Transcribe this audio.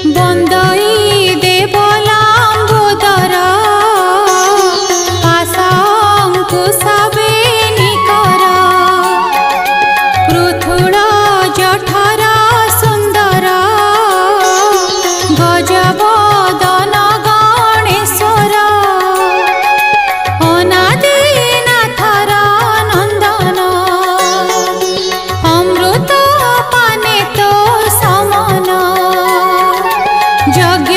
বন্দই দেবলাম্বোদর পাশাঙ্কুশাবে নিকর পৃথুল জঠর সুন্দর গজবদন গণেশ্বর অনাদিনাথর নন্দন অমৃত পানে তো সমন যজ্ঞ